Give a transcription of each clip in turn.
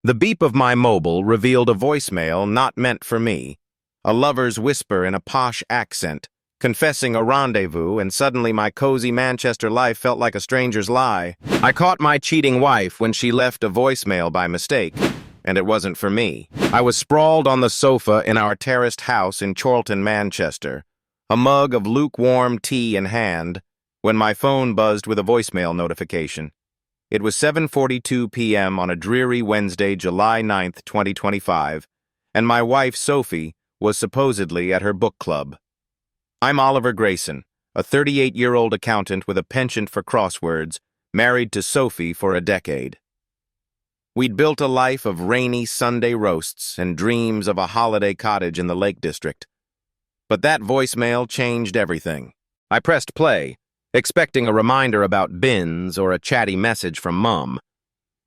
The beep of my mobile revealed a voicemail not meant for me, a lover's whisper in a posh accent, confessing a rendezvous, and suddenly my cozy Manchester life felt like a stranger's lie. I caught my cheating wife when she left a voicemail by mistake, and it wasn't for me. I was sprawled on the sofa in our terraced house in Chorlton, Manchester, a mug of lukewarm tea in hand, when my phone buzzed with a voicemail notification. It was 7:42 p.m. on a dreary Wednesday, July 9th, 2025, and my wife, Sophie, was supposedly at her book club. I'm Oliver Grayson, a 38-year-old accountant with a penchant for crosswords, married to Sophie for a decade. We'd built a life of rainy Sunday roasts and dreams of a holiday cottage in the Lake District. But that voicemail changed everything. I pressed play, expecting a reminder about bins or a chatty message from Mum.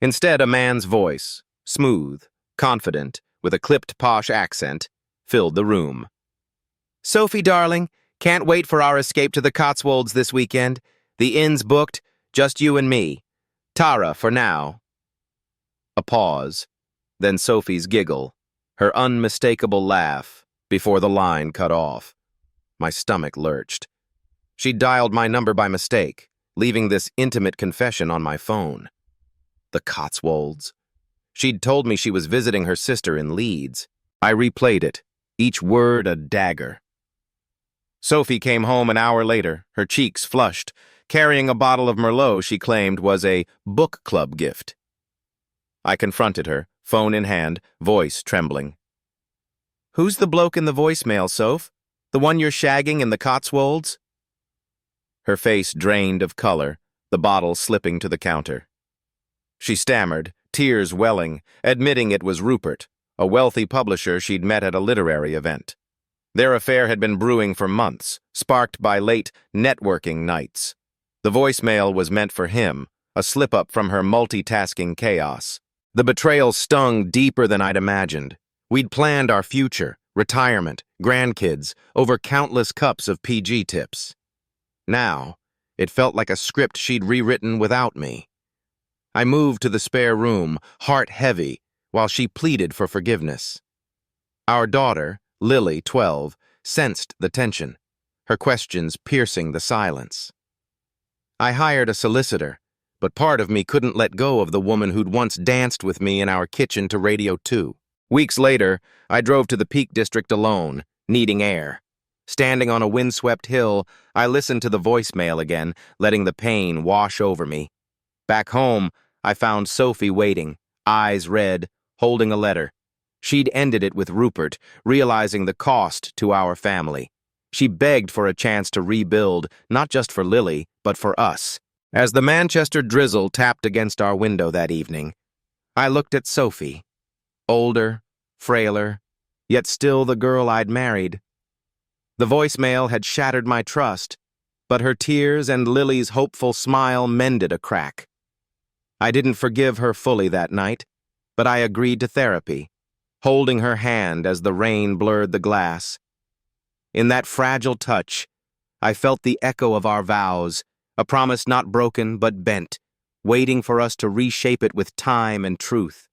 Instead, a man's voice, smooth, confident, with a clipped posh accent, filled the room. "Sophie, darling, can't wait for our escape to the Cotswolds this weekend. The inn's booked, just you and me. Tara, for now." A pause, then Sophie's giggle, her unmistakable laugh, before the line cut off. My stomach lurched. She'd dialed my number by mistake, leaving this intimate confession on my phone. The Cotswolds. She'd told me she was visiting her sister in Leeds. I replayed it, each word a dagger. Sophie came home an hour later, her cheeks flushed, carrying a bottle of Merlot she claimed was a book club gift. I confronted her, phone in hand, voice trembling. "Who's the bloke in the voicemail, Soph? The one you're shagging in the Cotswolds?" Her face drained of color, the bottle slipping to the counter. She stammered, tears welling, admitting it was Rupert, a wealthy publisher she'd met at a literary event. Their affair had been brewing for months, sparked by late networking nights. The voicemail was meant for him, a slip-up from her multitasking chaos. The betrayal stung deeper than I'd imagined. We'd planned our future, retirement, grandkids, over countless cups of PG tips. Now, it felt like a script she'd rewritten without me. I moved to the spare room, heart heavy, while she pleaded for forgiveness. Our daughter, Lily, 12, sensed the tension, her questions piercing the silence. I hired a solicitor, but part of me couldn't let go of the woman who'd once danced with me in our kitchen to Radio 2. Weeks later, I drove to the Peak District alone, needing air. Standing on a windswept hill, I listened to the voicemail again, letting the pain wash over me. Back home, I found Sophie waiting, eyes red, holding a letter. She'd ended it with Rupert, realizing the cost to our family. She begged for a chance to rebuild, not just for Lily, but for us. As the Manchester drizzle tapped against our window that evening, I looked at Sophie. Older, frailer, yet still the girl I'd married. The voicemail had shattered my trust, but her tears and Lily's hopeful smile mended a crack. I didn't forgive her fully that night, but I agreed to therapy, holding her hand as the rain blurred the glass. In that fragile touch, I felt the echo of our vows, a promise not broken but bent, waiting for us to reshape it with time and truth.